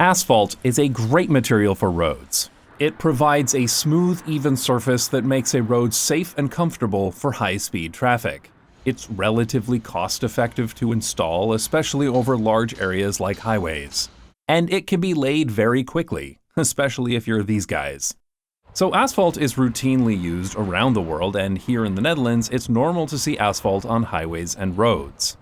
Asphalt is a great material for roads. It provides a smooth, even surface that makes a road safe and comfortable for high-speed traffic. It's relatively cost-effective to install, especially over large areas like highways. And it can be laid very quickly, especially if you're these guys. So asphalt is routinely used around the world, and here in the Netherlands, it's normal to see asphalt on highways and roads.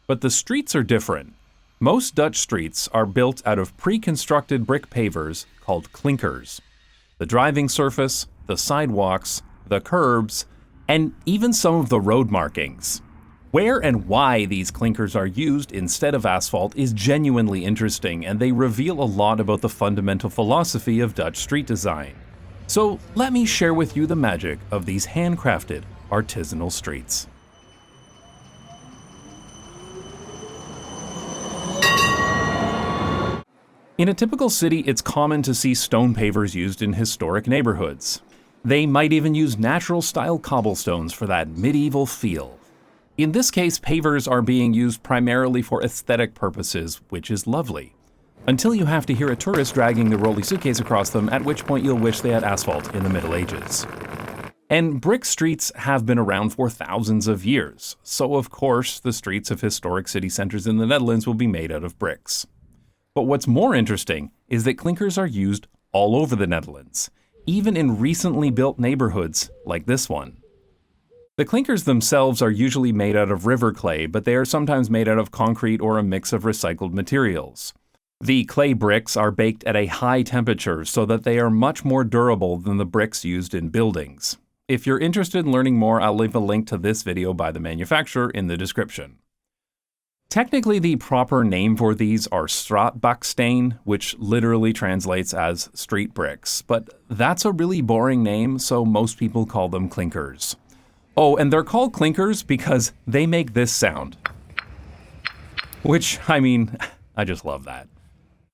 But the streets are different. Most Dutch streets are built out of pre-constructed brick pavers called klinkers. The driving surface, the sidewalks, the curbs, and even some of the road markings. Where and why these klinkers are used instead of asphalt is genuinely interesting, and they reveal a lot about the fundamental philosophy of Dutch street design. So let me share with you the magic of these handcrafted, artisanal streets. In a typical city, it's common to see stone pavers used in historic neighborhoods. They might even use natural-style cobblestones for that medieval feel. In this case, pavers are being used primarily for aesthetic purposes, which is lovely. Until you have to hear a tourist dragging the rolly suitcase across them, at which point you'll wish they had asphalt in the Middle Ages. And brick streets have been around for thousands of years, so of course the streets of historic city centers in the Netherlands will be made out of bricks. But what's more interesting is that klinkers are used all over the Netherlands, even in recently built neighborhoods like this one. The klinkers themselves are usually made out of river clay, but they are sometimes made out of concrete or a mix of recycled materials. The clay bricks are baked at a high temperature so that they are much more durable than the bricks used in buildings. If you're interested in learning more, I'll leave a link to this video by the manufacturer in the description. Technically, the proper name for these are straatbaksteen, which literally translates as street bricks, but that's a really boring name, so most people call them klinkers. Oh, and they're called klinkers because they make this sound. Which, I mean, I just love that.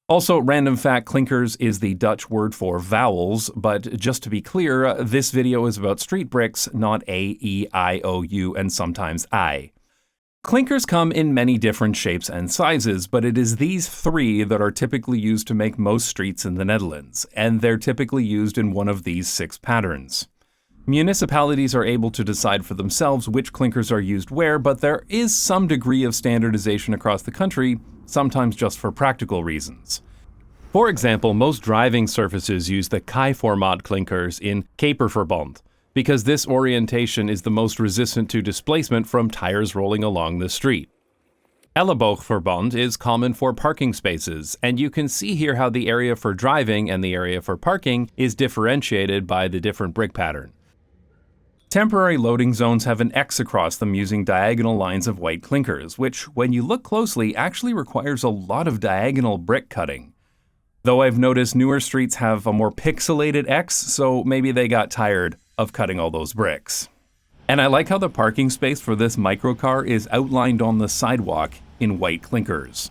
Also, random fact, klinkers is the Dutch word for vowels, but just to be clear, this video is about street bricks, not A, E, I, O, U, and sometimes I. Klinkers come in many different shapes and sizes, but it is these three that are typically used to make most streets in the Netherlands, and they're typically used in one of these 6 patterns. Municipalities are able to decide for themselves which klinkers are used where, but there is some degree of standardization across the country, sometimes just for practical reasons. For example, most driving surfaces use the Kai-format klinkers in Keperverband, because this orientation is the most resistant to displacement from tires rolling along the street. Elleboogverband is common for parking spaces, and you can see here how the area for driving and the area for parking is differentiated by the different brick pattern. Temporary loading zones have an X across them using diagonal lines of white klinkers, which, when you look closely, actually requires a lot of diagonal brick cutting. Though I've noticed newer streets have a more pixelated X, so maybe they got tired of cutting all those bricks. And I like how the parking space for this microcar is outlined on the sidewalk in white klinkers.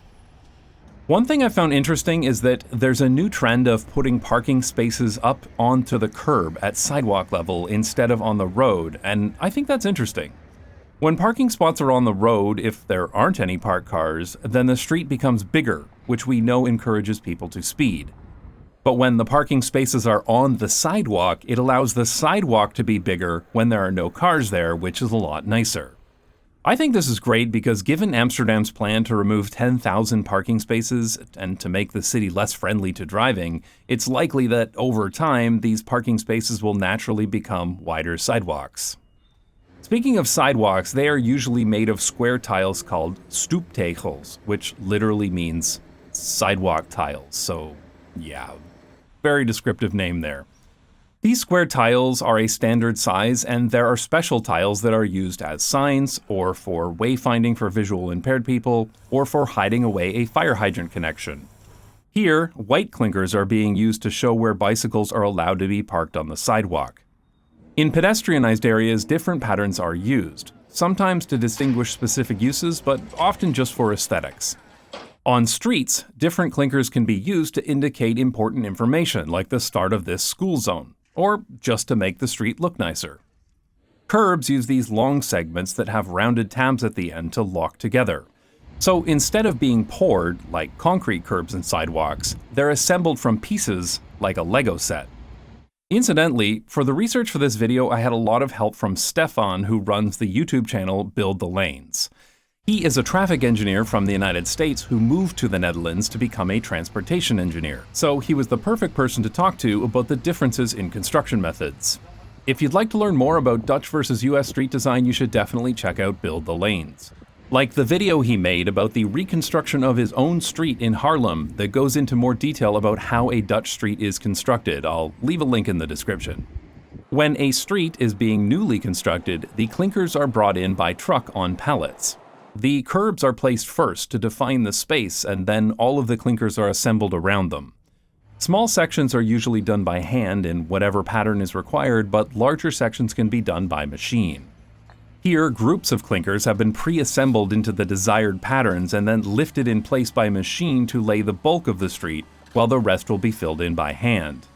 One thing I found interesting is that there's a new trend of putting parking spaces up onto the curb at sidewalk level instead of on the road, and I think that's interesting. When parking spots are on the road, if there aren't any parked cars, then the street becomes bigger, which we know encourages people to speed. But when the parking spaces are on the sidewalk, it allows the sidewalk to be bigger when there are no cars there, which is a lot nicer. I think this is great because given Amsterdam's plan to remove 10,000 parking spaces and to make the city less friendly to driving, it's likely that over time, these parking spaces will naturally become wider sidewalks. Speaking of sidewalks, they are usually made of square tiles called stoeptegels, which literally means sidewalk tiles, so yeah. Very descriptive name there. These square tiles are a standard size, and there are special tiles that are used as signs, or for wayfinding for visual impaired people, or for hiding away a fire hydrant connection. Here, white klinkers are being used to show where bicycles are allowed to be parked on the sidewalk. In pedestrianized areas, different patterns are used, sometimes to distinguish specific uses, but often just for aesthetics. On streets, different klinkers can be used to indicate important information, like the start of this school zone, or just to make the street look nicer. Curbs use these long segments that have rounded tabs at the end to lock together. So instead of being poured, like concrete curbs and sidewalks, they're assembled from pieces like a Lego set. Incidentally, for the research for this video, I had a lot of help from Stefan, who runs the YouTube channel Build the Lanes. He is a traffic engineer from the United States who moved to the Netherlands to become a transportation engineer, so he was the perfect person to talk to about the differences in construction methods. If you'd like to learn more about Dutch versus US street design, you should definitely check out Build the Lanes. Like the video he made about the reconstruction of his own street in Haarlem that goes into more detail about how a Dutch street is constructed. I'll leave a link in the description. When a street is being newly constructed, the klinkers are brought in by truck on pallets. The curbs are placed first to define the space, and then all of the klinkers are assembled around them. Small sections are usually done by hand in whatever pattern is required, but larger sections can be done by machine. Here, groups of klinkers have been pre-assembled into the desired patterns and then lifted in place by machine to lay the bulk of the street, while the rest will be filled in by hand.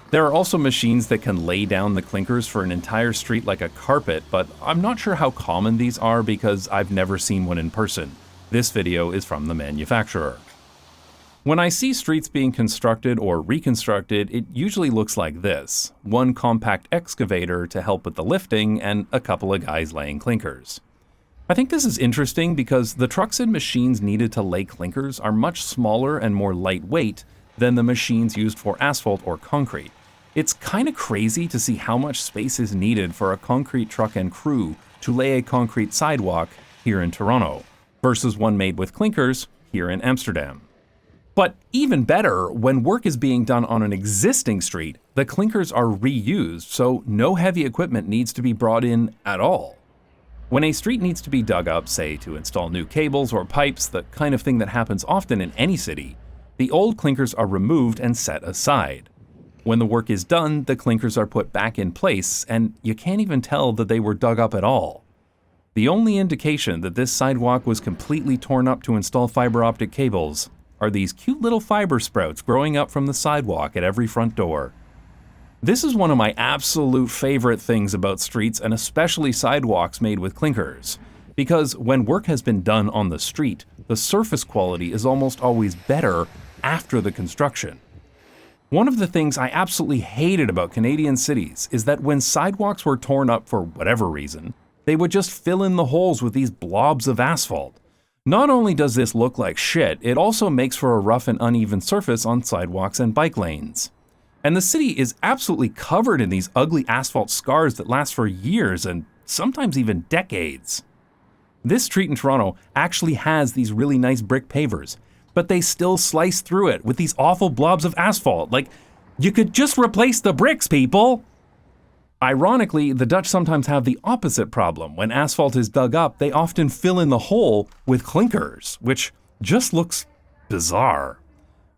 There are also machines that can lay down the klinkers for an entire street like a carpet, but I'm not sure how common these are because I've never seen one in person. This video is from the manufacturer. When I see streets being constructed or reconstructed, it usually looks like this: one compact excavator to help with the lifting and a couple of guys laying klinkers. I think this is interesting because the trucks and machines needed to lay klinkers are much smaller and more lightweight than the machines used for asphalt or concrete. It's kind of crazy to see how much space is needed for a concrete truck and crew to lay a concrete sidewalk here in Toronto versus one made with klinkers here in Amsterdam. But even better, when work is being done on an existing street, the klinkers are reused, so no heavy equipment needs to be brought in at all. When a street needs to be dug up, say to install new cables or pipes, the kind of thing that happens often in any city, the old klinkers are removed and set aside. When the work is done, the klinkers are put back in place, and you can't even tell that they were dug up at all. The only indication that this sidewalk was completely torn up to install fiber optic cables are these cute little fiber sprouts growing up from the sidewalk at every front door. This is one of my absolute favorite things about streets, and especially sidewalks made with klinkers, because when work has been done on the street, the surface quality is almost always better after the construction. One of the things I absolutely hated about Canadian cities is that when sidewalks were torn up for whatever reason, they would just fill in the holes with these blobs of asphalt. Not only does this look like shit, it also makes for a rough and uneven surface on sidewalks and bike lanes. And the city is absolutely covered in these ugly asphalt scars that last for years and sometimes even decades. This street in Toronto actually has these really nice brick pavers, but they still slice through it with these awful blobs of asphalt. Like, you could just replace the bricks, people! Ironically, the Dutch sometimes have the opposite problem. When asphalt is dug up, they often fill in the hole with klinkers, which just looks bizarre.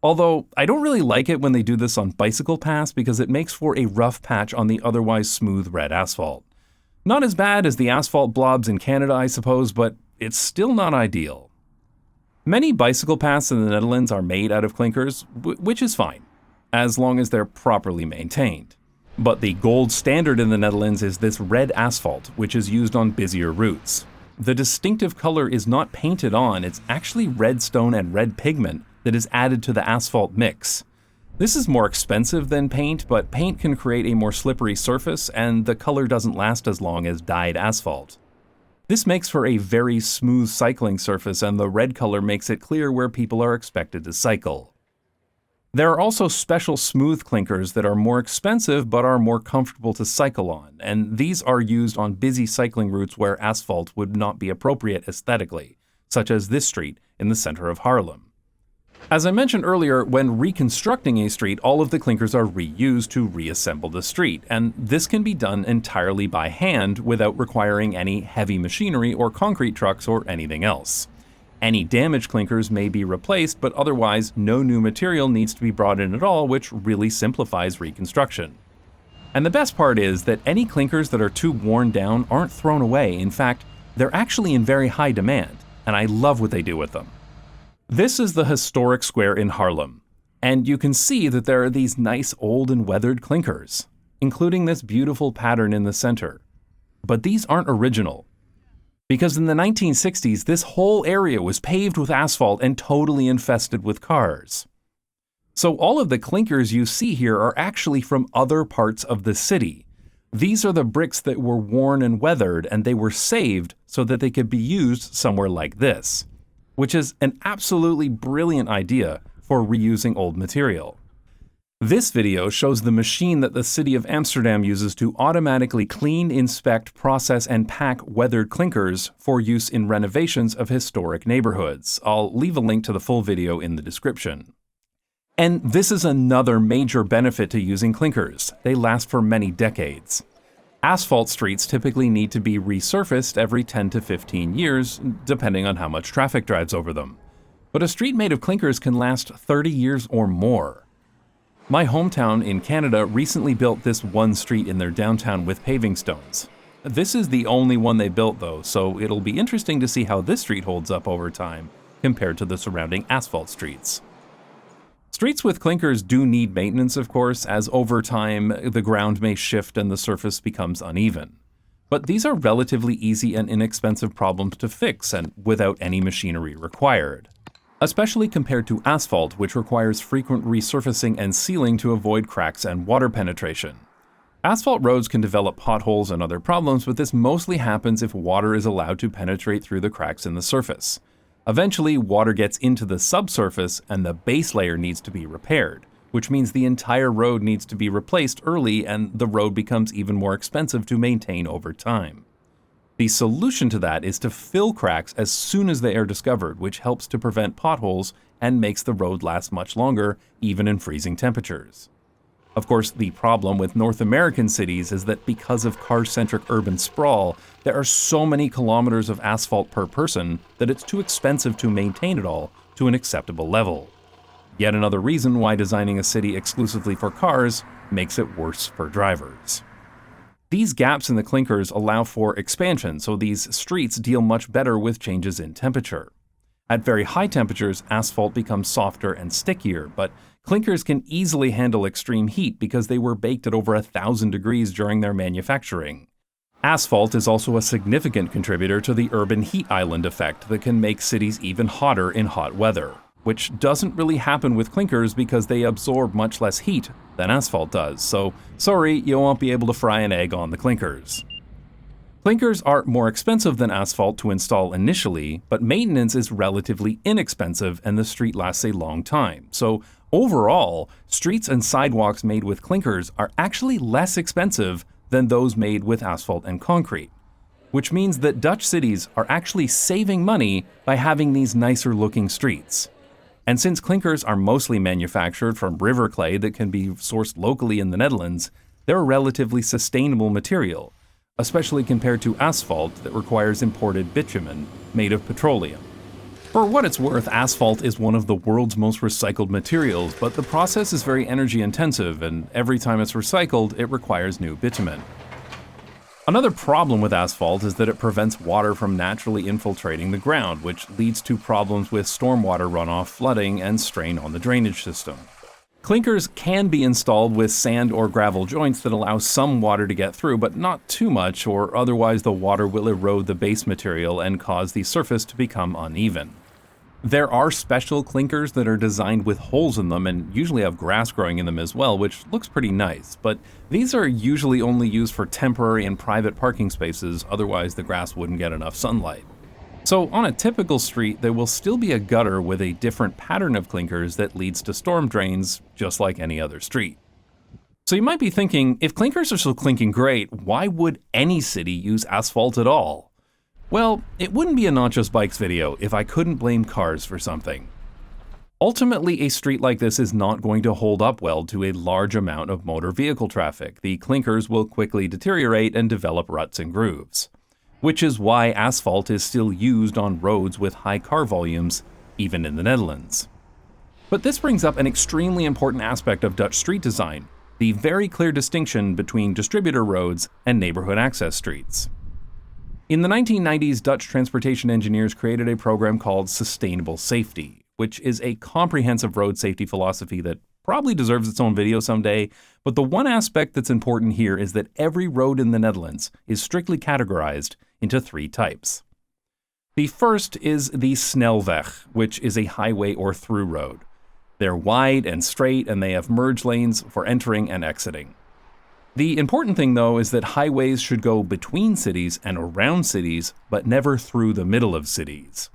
Although, I don't really like it when they do this on bicycle paths because it makes for a rough patch on the otherwise smooth red asphalt. Not as bad as the asphalt blobs in Canada, I suppose, but it's still not ideal. Many bicycle paths in the Netherlands are made out of klinkers, which is fine, as long as they're properly maintained. But the gold standard in the Netherlands is this red asphalt, which is used on busier routes. The distinctive color is not painted on, it's actually red stone and red pigment that is added to the asphalt mix. This is more expensive than paint, but paint can create a more slippery surface and the color doesn't last as long as dyed asphalt. This makes for a very smooth cycling surface, and the red color makes it clear where people are expected to cycle. There are also special smooth klinkers that are more expensive but are more comfortable to cycle on, and these are used on busy cycling routes where asphalt would not be appropriate aesthetically, such as this street in the center of Haarlem. As I mentioned earlier, when reconstructing a street, all of the klinkers are reused to reassemble the street, and this can be done entirely by hand without requiring any heavy machinery or concrete trucks or anything else. Any damaged klinkers may be replaced, but otherwise no new material needs to be brought in at all, which really simplifies reconstruction. And the best part is that any klinkers that are too worn down aren't thrown away. In fact, they're actually in very high demand, and I love what they do with them. This is the historic square in Haarlem, and you can see that there are these nice old and weathered klinkers, including this beautiful pattern in the center. But these aren't original. Because in the 1960s, this whole area was paved with asphalt and totally infested with cars. So all of the klinkers you see here are actually from other parts of the city. These are the bricks that were worn and weathered, and they were saved so that they could be used somewhere like this, which is an absolutely brilliant idea for reusing old material. This video shows the machine that the city of Amsterdam uses to automatically clean, inspect, process, and pack weathered klinkers for use in renovations of historic neighborhoods. I'll leave a link to the full video in the description. And this is another major benefit to using klinkers. They last for many decades. Asphalt streets typically need to be resurfaced every 10 to 15 years, depending on how much traffic drives over them. But a street made of klinkers can last 30 years or more. My hometown in Canada recently built this one street in their downtown with paving stones. This is the only one they built though, so it'll be interesting to see how this street holds up over time compared to the surrounding asphalt streets. Streets with klinkers do need maintenance, of course, as over time the ground may shift and the surface becomes uneven. But these are relatively easy and inexpensive problems to fix and without any machinery required. Especially compared to asphalt, which requires frequent resurfacing and sealing to avoid cracks and water penetration. Asphalt roads can develop potholes and other problems, but this mostly happens if water is allowed to penetrate through the cracks in the surface. Eventually, water gets into the subsurface and the base layer needs to be repaired, which means the entire road needs to be replaced early and the road becomes even more expensive to maintain over time. The solution to that is to fill cracks as soon as they are discovered, which helps to prevent potholes and makes the road last much longer, even in freezing temperatures. Of course, the problem with North American cities is that because of car-centric urban sprawl, there are so many kilometers of asphalt per person that it's too expensive to maintain it all to an acceptable level. Yet another reason why designing a city exclusively for cars makes it worse for drivers. These gaps in the klinkers allow for expansion, so these streets deal much better with changes in temperature. At very high temperatures, asphalt becomes softer and stickier, but klinkers can easily handle extreme heat because they were baked at over 1,000 degrees during their manufacturing. Asphalt is also a significant contributor to the urban heat island effect that can make cities even hotter in hot weather, which doesn't really happen with klinkers because they absorb much less heat than asphalt does, so sorry, you won't be able to fry an egg on the klinkers. Klinkers are more expensive than asphalt to install initially, but maintenance is relatively inexpensive and the street lasts a long time. So overall, streets and sidewalks made with klinkers are actually less expensive than those made with asphalt and concrete, which means that Dutch cities are actually saving money by having these nicer looking streets. And since klinkers are mostly manufactured from river clay that can be sourced locally in the Netherlands, they're a relatively sustainable material, especially compared to asphalt that requires imported bitumen made of petroleum. For what it's worth, asphalt is one of the world's most recycled materials, but the process is very energy intensive, and every time it's recycled, it requires new bitumen. Another problem with asphalt is that it prevents water from naturally infiltrating the ground, which leads to problems with stormwater runoff, flooding, and strain on the drainage system. Klinkers can be installed with sand or gravel joints that allow some water to get through, but not too much, or otherwise the water will erode the base material and cause the surface to become uneven. There are special klinkers that are designed with holes in them and usually have grass growing in them as well, which looks pretty nice, but these are usually only used for temporary and private parking spaces, otherwise the grass wouldn't get enough sunlight. So on a typical street, there will still be a gutter with a different pattern of klinkers that leads to storm drains, just like any other street. So you might be thinking, if klinkers are so clinking great, why would any city use asphalt at all? Well, it wouldn't be a Not Just Bikes video if I couldn't blame cars for something. Ultimately, a street like this is not going to hold up well to a large amount of motor vehicle traffic. The klinkers will quickly deteriorate and develop ruts and grooves, which is why asphalt is still used on roads with high car volumes, even in the Netherlands. But this brings up an extremely important aspect of Dutch street design, the very clear distinction between distributor roads and neighborhood access streets. In the 1990s, Dutch transportation engineers created a program called Sustainable Safety, which is a comprehensive road safety philosophy that probably deserves its own video someday, but the one aspect that's important here is that every road in the Netherlands is strictly categorized into 3 types. The first is the snelweg, which is a highway or through road. They're wide and straight, and they have merge lanes for entering and exiting. The important thing, though, is that highways should go between cities and around cities, but never through the middle of cities.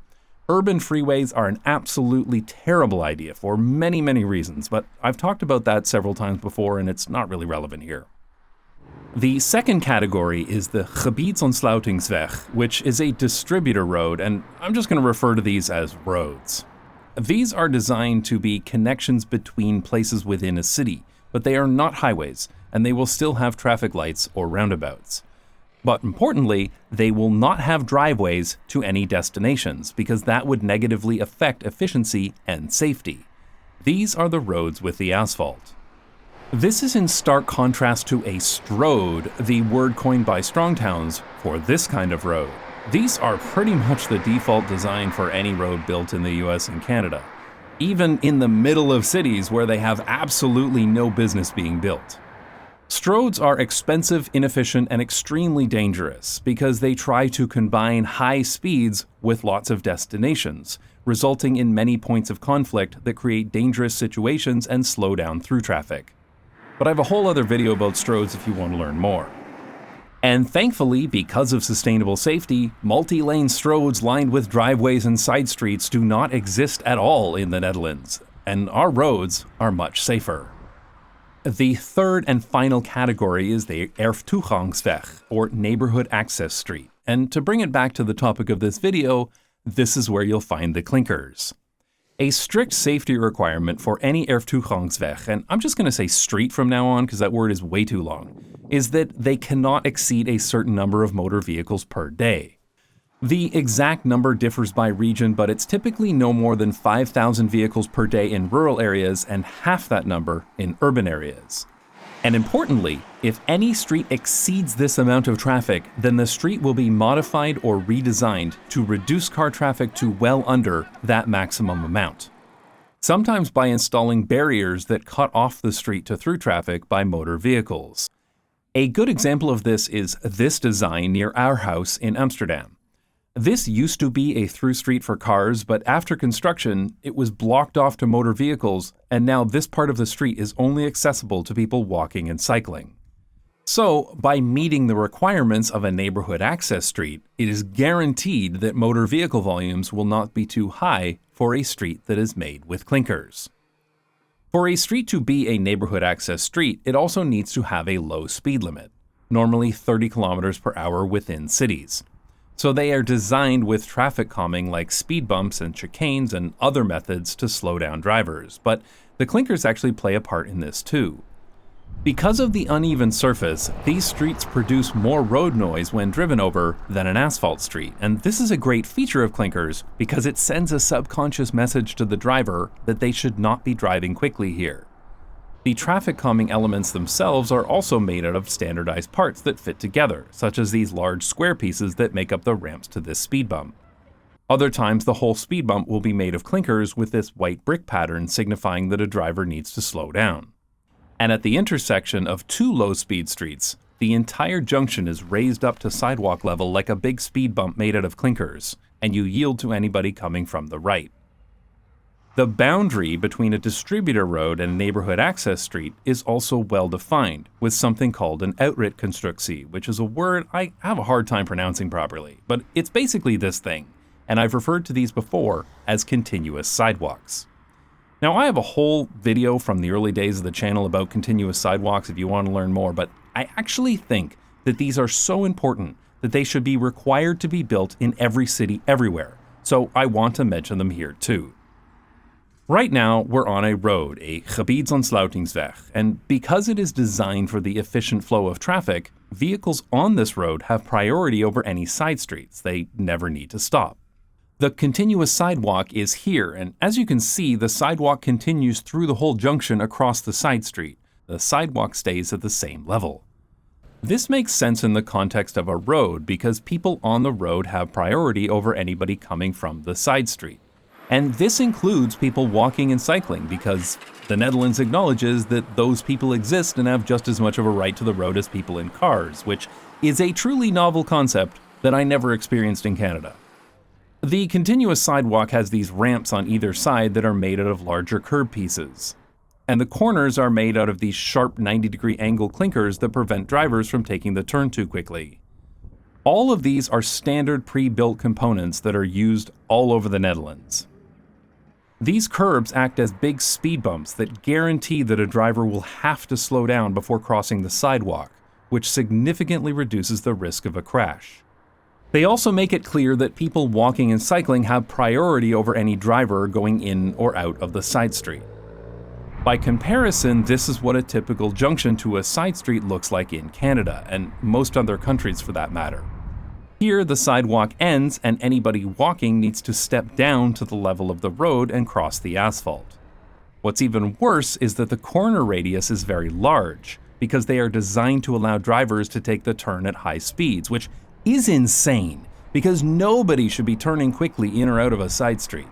Urban freeways are an absolutely terrible idea for many, many reasons, but I've talked about that several times before, and it's not really relevant here. The second category is the Gebiedsontsluitingsweg, which is a distributor road, and I'm just going to refer to these as roads. These are designed to be connections between places within a city, but they are not highways, and they will still have traffic lights or roundabouts. But importantly, they will not have driveways to any destinations, because that would negatively affect efficiency and safety. These are the roads with the asphalt. This is in stark contrast to a stroad, the word coined by strong towns for this kind of road. These are pretty much the default design for any road built in the US and Canada, even in the middle of cities where they have absolutely no business being built. Stroads are expensive, inefficient, and extremely dangerous because they try to combine high speeds with lots of destinations, resulting in many points of conflict that create dangerous situations and slow down through traffic. But I have a whole other video about Stroads if you want to learn more. And thankfully, because of sustainable safety, multi-lane Stroads lined with driveways and side streets do not exist at all in the Netherlands, and our roads are much safer. The third and final category is the Erftoegangsweg, or neighborhood access street. And to bring it back to the topic of this video, this is where you'll find the klinkers. A strict safety requirement for any Erftoegangsweg, and I'm just going to say street from now on because that word is way too long, is that they cannot exceed a certain number of motor vehicles per day. The exact number differs by region, but it's typically no more than 5,000 vehicles per day in rural areas and half that number in urban areas. And importantly, if any street exceeds this amount of traffic, then the street will be modified or redesigned to reduce car traffic to well under that maximum amount. Sometimes by installing barriers that cut off the street to through traffic by motor vehicles. A good example of this is this design near our house in Amsterdam. This used to be a through street for cars, but after construction, it was blocked off to motor vehicles, and now this part of the street is only accessible to people walking and cycling. So, by meeting the requirements of a neighborhood access street, it is guaranteed that motor vehicle volumes will not be too high for a street that is made with klinkers. For a street to be a neighborhood access street, it also needs to have a low speed limit, normally 30 kilometers per hour within cities. So they are designed with traffic calming like speed bumps and chicanes and other methods to slow down drivers, but the klinkers actually play a part in this too. Because of the uneven surface, these streets produce more road noise when driven over than an asphalt street, and this is a great feature of klinkers because it sends a subconscious message to the driver that they should not be driving quickly here. The traffic calming elements themselves are also made out of standardized parts that fit together, such as these large square pieces that make up the ramps to this speed bump. Other times the whole speed bump will be made of klinkers with this white brick pattern signifying that a driver needs to slow down. And at the intersection of two low-speed streets, the entire junction is raised up to sidewalk level like a big speed bump made out of klinkers, and you yield to anybody coming from the right. The boundary between a distributor road and a neighborhood access street is also well defined, with something called an uitritconstructie, which is a word I have a hard time pronouncing properly, but it's basically this thing, and I've referred to these before as continuous sidewalks. Now, I have a whole video from the early days of the channel about continuous sidewalks if you want to learn more, but I actually think that these are so important that they should be required to be built in every city everywhere, so I want to mention them here too. Right now, we're on a road, a Gebiedsontsluitingsweg, and because it is designed for the efficient flow of traffic, vehicles on this road have priority over any side streets. They never need to stop. The continuous sidewalk is here, and as you can see, the sidewalk continues through the whole junction across the side street. The sidewalk stays at the same level. This makes sense in the context of a road because people on the road have priority over anybody coming from the side street. And this includes people walking and cycling because the Netherlands acknowledges that those people exist and have just as much of a right to the road as people in cars, which is a truly novel concept that I never experienced in Canada. The continuous sidewalk has these ramps on either side that are made out of larger curb pieces. And the corners are made out of these sharp 90-degree angle klinkers that prevent drivers from taking the turn too quickly. All of these are standard pre-built components that are used all over the Netherlands. These curbs act as big speed bumps that guarantee that a driver will have to slow down before crossing the sidewalk, which significantly reduces the risk of a crash. They also make it clear that people walking and cycling have priority over any driver going in or out of the side street. By comparison, this is what a typical junction to a side street looks like in Canada, and most other countries for that matter. Here, the sidewalk ends and anybody walking needs to step down to the level of the road and cross the asphalt. What's even worse is that the corner radius is very large, because they are designed to allow drivers to take the turn at high speeds, which is insane, because nobody should be turning quickly in or out of a side street.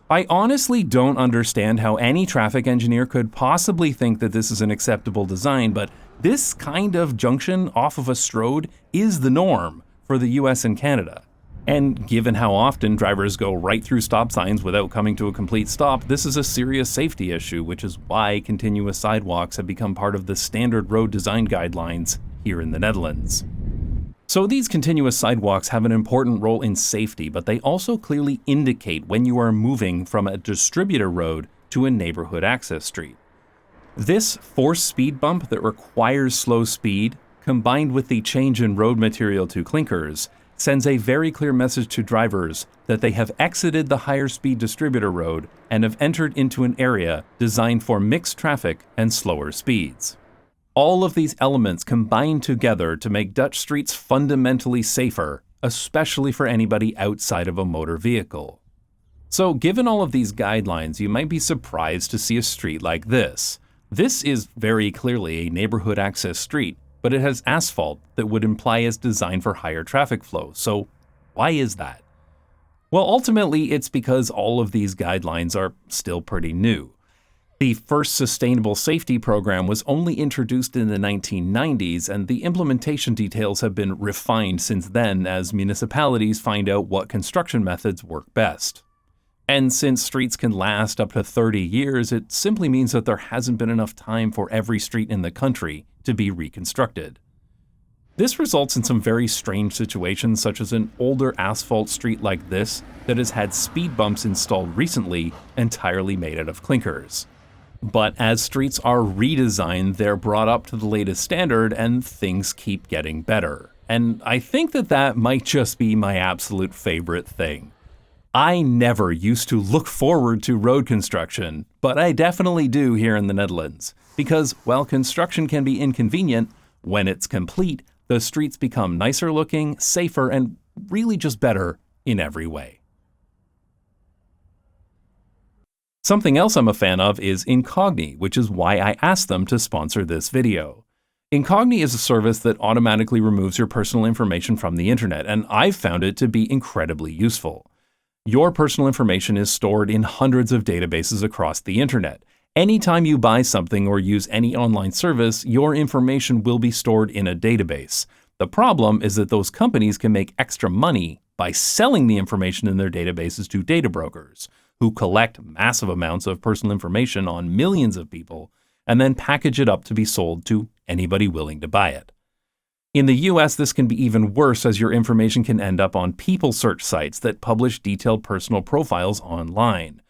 I honestly don't understand how any traffic engineer could possibly think that this is an acceptable design, but this kind of junction off of a Stroad is the norm for the US and Canada. And given how often drivers go right through stop signs without coming to a complete stop, this is a serious safety issue, which is why continuous sidewalks have become part of the standard road design guidelines here in the Netherlands. So these continuous sidewalks have an important role in safety, but they also clearly indicate when you are moving from a distributor road to a neighborhood access street. This forced speed bump that requires slow speed, combined with the change in road material to klinkers, sends a very clear message to drivers that they have exited the higher speed distributor road and have entered into an area designed for mixed traffic and slower speeds. All of these elements combine together to make Dutch streets fundamentally safer, especially for anybody outside of a motor vehicle. So given all of these guidelines, you might be surprised to see a street like this. This is very clearly a neighborhood access street, but it has asphalt that would imply it's designed for higher traffic flow. So why is that? Well, ultimately, it's because all of these guidelines are still pretty new. The first sustainable safety program was only introduced in the 1990s, and the implementation details have been refined since then as municipalities find out what construction methods work best. And since streets can last up to 30 years, it simply means that there hasn't been enough time for every street in the country to be reconstructed. This results in some very strange situations, such as an older asphalt street like this that has had speed bumps installed recently entirely made out of klinkers. But as streets are redesigned, they're brought up to the latest standard and things keep getting better. And I think that might just be my absolute favorite thing. I never used to look forward to road construction, but I definitely do here in the Netherlands. Because while construction can be inconvenient, when it's complete, the streets become nicer looking, safer, and really just better in every way. Something else I'm a fan of is Incogni, which is why I asked them to sponsor this video. Incogni is a service that automatically removes your personal information from the internet, and I've found it to be incredibly useful. Your personal information is stored in hundreds of databases across the internet. Anytime you buy something or use any online service, your information will be stored in a database. The problem is that those companies can make extra money by selling the information in their databases to data brokers, who collect massive amounts of personal information on millions of people and then package it up to be sold to anybody willing to buy it. In the US, this can be even worse, as your information can end up on people search sites that publish detailed personal profiles online.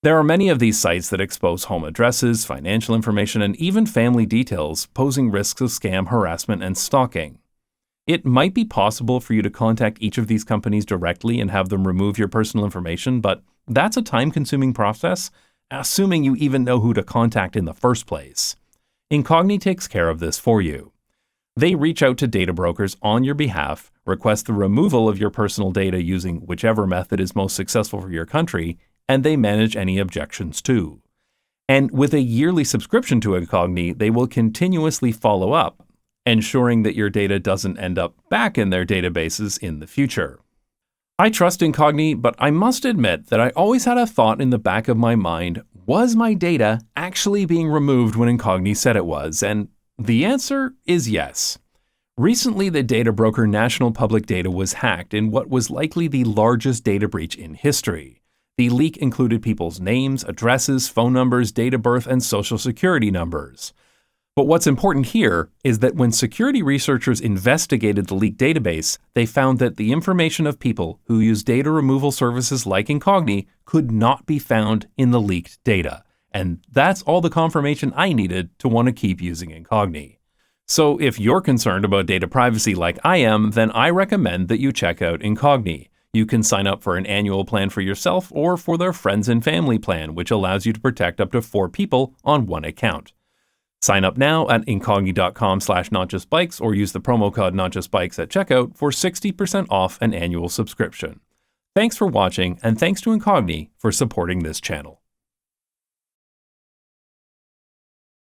There are many of these sites that expose home addresses, financial information, and even family details, posing risks of scam, harassment, and stalking. It might be possible for you to contact each of these companies directly and have them remove your personal information, but that's a time-consuming process, assuming you even know who to contact in the first place. Incogni takes care of this for you. They reach out to data brokers on your behalf, request the removal of your personal data using whichever method is most successful for your country, and they manage any objections too. And with a yearly subscription to Incogni, they will continuously follow up, ensuring that your data doesn't end up back in their databases in the future. I trust Incogni, but I must admit that I always had a thought in the back of my mind, was my data actually being removed when Incogni said it was? And the answer is yes. Recently, the data broker National Public Data was hacked in what was likely the largest data breach in history. The leak included people's names, addresses, phone numbers, date of birth, and social security numbers. But what's important here is that when security researchers investigated the leaked database, they found that the information of people who use data removal services like Incogni could not be found in the leaked data. And that's all the confirmation I needed to want to keep using Incogni. So if you're concerned about data privacy like I am, then I recommend that you check out Incogni. You can sign up for an annual plan for yourself or for their friends and family plan, which allows you to protect up to 4 people on one account. Sign up now at incogni.com/notjustbikes or use the promo code notjustbikes at checkout for 60% off an annual subscription. Thanks for watching, and thanks to Incogni for supporting this channel.